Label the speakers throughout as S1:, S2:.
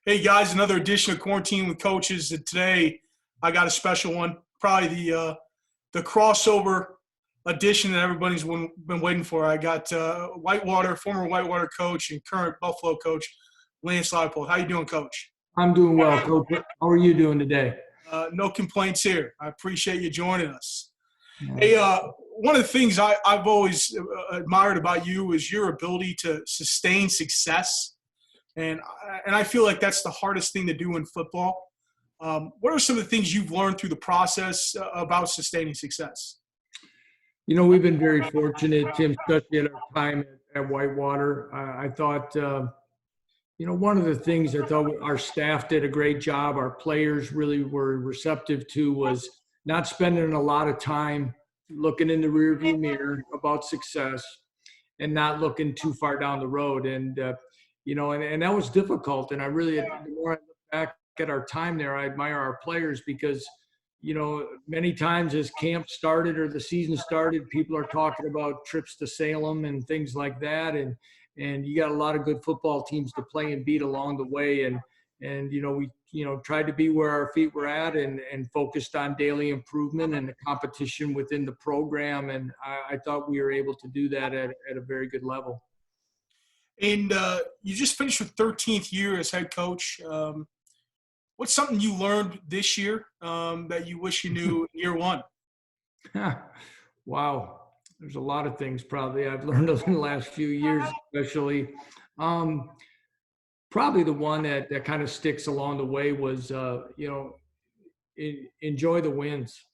S1: Hey guys, another edition of Quarantine with Coaches. And today I got a special one, probably the crossover edition that everybody's been waiting for. I got former Whitewater coach and current Buffalo coach, Lance Leipold. How you doing, Coach?
S2: I'm doing well, Coach. How are you doing today?
S1: No complaints here. I appreciate you joining us. Hey, one of the things I've always admired about you is your ability to sustain success. And I feel like that's the hardest thing to do in football. What are some of the things you've learned through the process about sustaining success?
S2: You know, we've been very fortunate, Tim, especially at our time at Whitewater. I thought, one of the things I thought our staff did a great job, our players really were receptive to, was not spending a lot of time looking in the rearview mirror about success and not looking too far down the road. And that was difficult. And the more I look back at our time there, I admire our players because, many times as camp started or the season started, people are talking about trips to Salem and things like that. And you got a lot of good football teams to play and beat along the way. And we tried to be where our feet were at and focused on daily improvement and the competition within the program. And I thought we were able to do that at a very good level.
S1: And you just finished your 13th year as head coach. What's something you learned this year that you wish you knew in year one?
S2: Wow. There's a lot of things probably I've learned over the last few years, especially. Probably the one that kind of sticks along the way was, enjoy the wins.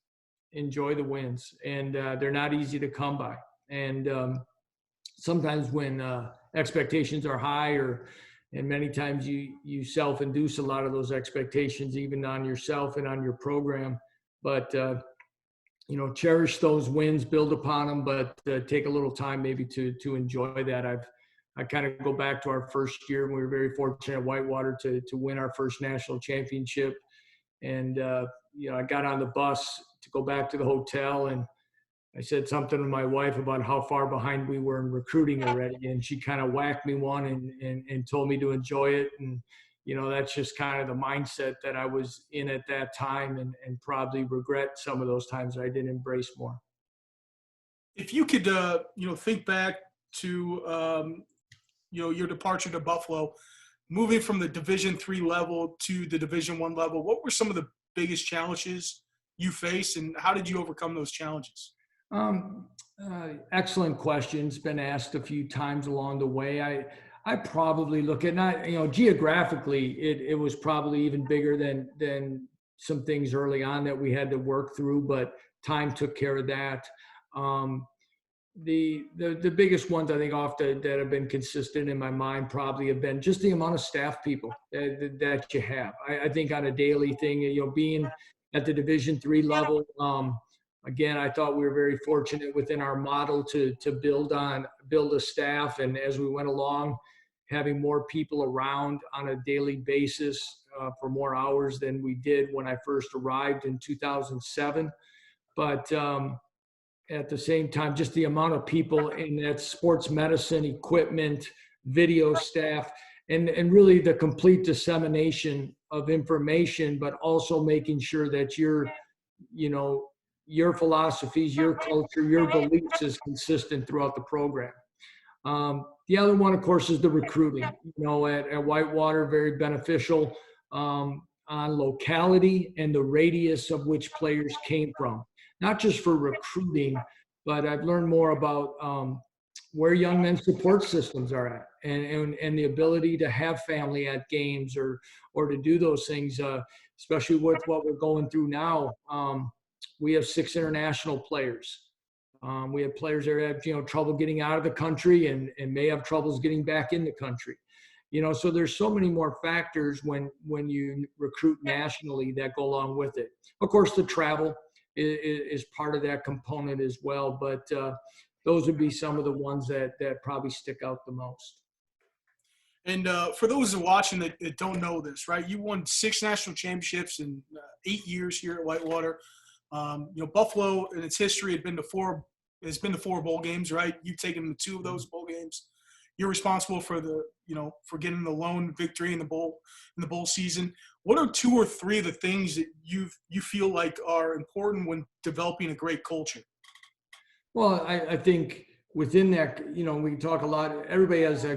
S2: Enjoy the wins. And they're not easy to come by. And sometimes when expectations are high and many times you self-induce a lot of those expectations even on yourself and on your program, but cherish those wins, build upon them, but take a little time maybe to enjoy that. I kind of go back to our first year when we were very fortunate at Whitewater to win our first national championship. And I got on the bus to go back to the hotel, and I said something to my wife about how far behind we were in recruiting already. And she kind of whacked me one and told me to enjoy it. And, that's just kind of the mindset that I was in at that time and probably regret some of those times I didn't embrace more.
S1: If you could, think back to, your departure to Buffalo, moving from the Division III level to the Division I level, what were some of the biggest challenges you faced and how did you overcome those challenges?
S2: Excellent questions. Been asked a few times along the way. I probably look at geographically, it was probably even bigger than some things early on that we had to work through, but time took care of that. The biggest ones I think that have been consistent in my mind probably have been just the amount of staff people that you have. I think on a daily thing, being at the Division III level, again, I thought we were very fortunate within our model to build a staff. And as we went along, having more people around on a daily basis for more hours than we did when I first arrived in 2007. But at the same time, just the amount of people in that sports medicine, equipment, video staff, and really the complete dissemination of information, but also making sure that your philosophies, your culture, your beliefs is consistent throughout the program. The other one, of course, is the recruiting. At Whitewater, very beneficial on locality and the radius of which players came from. Not just for recruiting, but I've learned more about where young men's support systems are at and the ability to have family at games or to do those things, especially with what we're going through now. We have 6 international players. We have players that have, trouble getting out of the country and may have troubles getting back in the country. So there's so many more factors when you recruit nationally that go along with it. Of course, the travel is part of that component as well. But those would be some of the ones that probably stick out the most.
S1: And for those who are watching that don't know this, right, you won 6 national championships in 8 years here at Whitewater. Buffalo in its history has been to 4 bowl games, right? You've taken them to 2 of those bowl games. you're responsible for for getting the lone victory in the bowl season. What are 2 or 3 of the things that you feel like are important when developing a great culture?
S2: Well, I think within that, we talk a lot, everybody has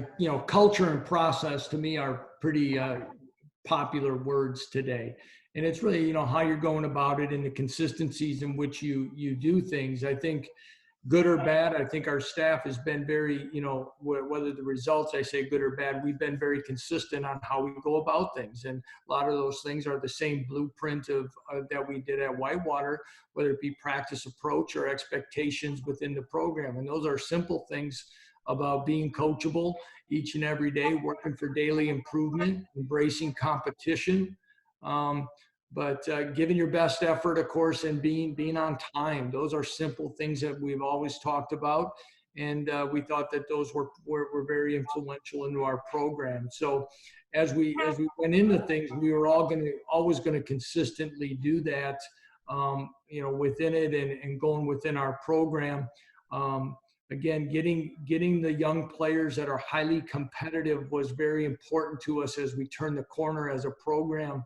S2: culture and process to me are pretty popular words today. And it's really, how you're going about it and the consistencies in which you do things. I think good or bad, I think our staff has been very, whether the results, I say good or bad, we've been very consistent on how we go about things. And a lot of those things are the same blueprint of that we did at Whitewater, whether it be practice approach or expectations within the program. And those are simple things about being coachable each and every day, working for daily improvement, embracing competition. But giving your best effort, of course, and being on time. Those are simple things that we've always talked about. And we thought that those were very influential into our program. So as we went into things, we were always going to consistently do that, within it and going within our program. Again, getting the young players that are highly competitive was very important to us as we turned the corner as a program.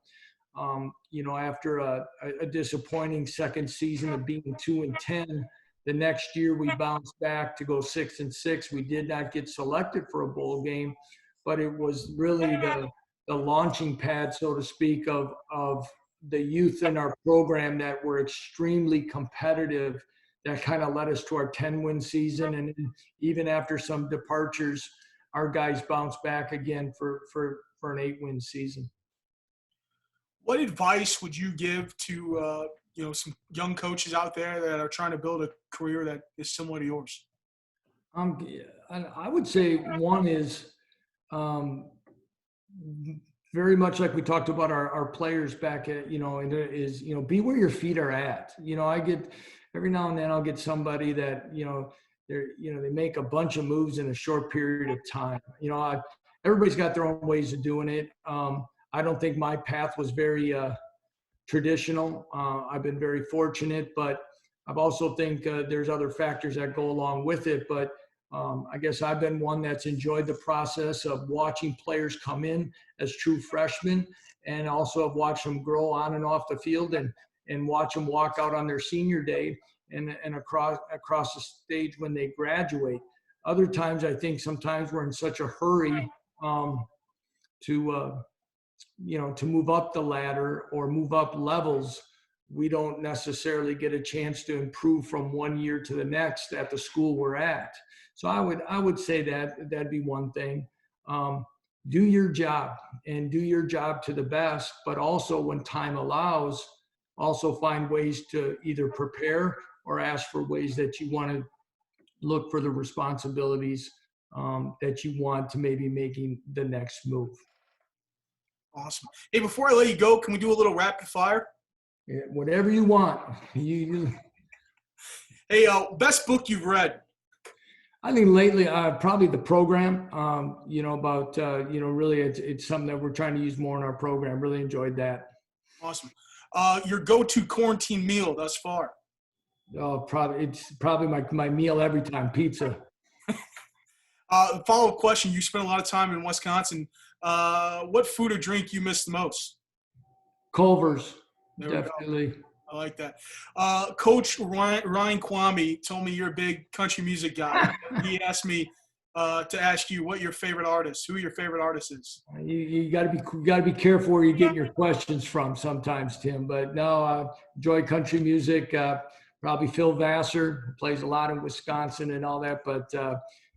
S2: After a disappointing second season of being 2-10, the next year we bounced back to go 6-6. We did not get selected for a bowl game, but it was really the launching pad, so to speak, of the youth in our program that were extremely competitive. That kind of led us to our 10-win season, and even after some departures, our guys bounced back again for an 8-win season.
S1: What advice would you give to some young coaches out there that are trying to build a career that is similar to yours?
S2: I would say one is very much like we talked about our players back at, is be where your feet are at. I get every now and then I'll get somebody that they make a bunch of moves in a short period of time. Everybody's got their own ways of doing it. I don't think my path was very traditional. I've been very fortunate, but I also think there's other factors that go along with it. But I guess I've been one that's enjoyed the process of watching players come in as true freshmen, and also have watched them grow on and off the field, and watch them walk out on their senior day and across the stage when they graduate. Other times, I think sometimes we're in such a hurry to move up the ladder or move up levels, we don't necessarily get a chance to improve from one year to the next at the school we're at. So I would say that'd be one thing. Do your job and do your job to the best, but also when time allows, also find ways to either prepare or ask for ways that you want to look for the responsibilities that you want to maybe making the next move.
S1: Awesome. Hey, before I let you go, can we do a little rapid fire?
S2: Yeah, whatever you want.
S1: Hey, best book you've read?
S2: I think lately, probably The Program. Really, it's something that we're trying to use more in our program. Really enjoyed that.
S1: Awesome. Your go-to quarantine meal thus far?
S2: It's probably my meal every time, pizza.
S1: Follow-up question. You spent a lot of time in Wisconsin. What food or drink you miss the most?
S2: Culver's, definitely.
S1: I like that. Coach Ryan Kwame told me you're a big country music guy. He asked me to ask you who your favorite artist is.
S2: You got to be careful where you're getting your questions from sometimes, Tim. But no, I enjoy country music. Probably Phil Vassar, plays a lot in Wisconsin and all that, but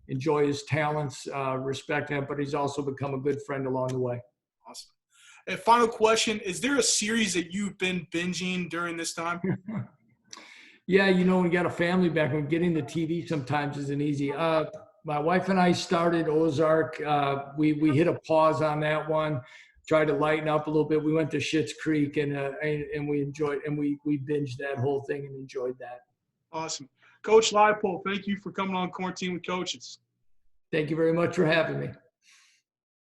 S2: enjoy his talents, respect him, but he's also become a good friend along the way.
S1: Awesome. And final question, is there a series that you've been binging during this time?
S2: Yeah, we got a family back home. Getting the TV sometimes isn't easy. My wife and I started Ozark. We hit a pause on that one, tried to lighten up a little bit. We went to Schitt's Creek and we enjoyed, and we binged that whole thing and enjoyed that.
S1: Awesome. Coach Leipold, thank you for coming on Quarantine with Coaches.
S2: Thank you very much for having me.